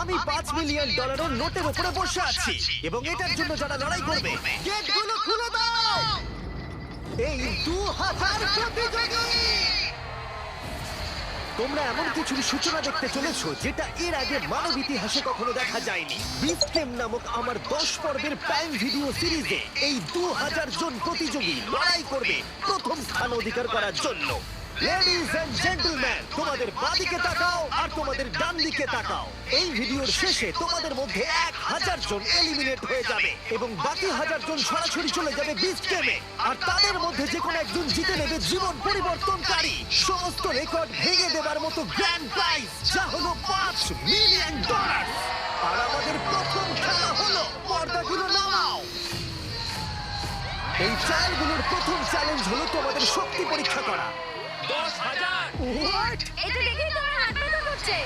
আমি $5 মিলিয়ন নোটের উপরে বসে আছি এবং এটার জন্য যারা লড়াই করবে গেটগুলো খুলে দাও। এই 2000 প্রতিযোগী, তোমরা এমন কিছুর সূচনা দেখতে চলেছো যেটা এর আগে মানব ইতিহাসে কখনো দেখা যায়নি। বিস্ট গেম নামক আমার 10 পর্বের প্রাইম ভিডিও সিরিজে এই 2000 জন প্রতিযোগী লড়াই করবে প্রথম স্থান অধিকার করার জন্য। লেডিজ এন্ড জেন্টলম্যান, তোমাদের বাঁদিকে তাকাও আর তোমাদের ডান দিকে তাকাও। এই ভিডিওর শেষে তোমাদের মধ্যে 1000 জন এলিমিনেট হয়ে যাবে এবং বাকি 1000 জন সরাসরি চলে যাবে বিস্ট গেমে। আর তাদের মধ্যে যে কোনো একজন জিতে নেবে জীবন পরিবর্তনকারী সমস্ত রেকর্ড ভেঙে দেবার মতো গ্র্যান্ড প্রাইজ, যা হলো $5 মিলিয়ন। আর আমাদের প্রথম খেলা হলো পর্দাগুলো নামাও। এই ট্রায়ালগুলোর প্রথম চ্যালেঞ্জ হলো তোমাদের শক্তি পরীক্ষা করা। 10,000! What? এটা দেখেই তোমার হাত ব্যথা করছে।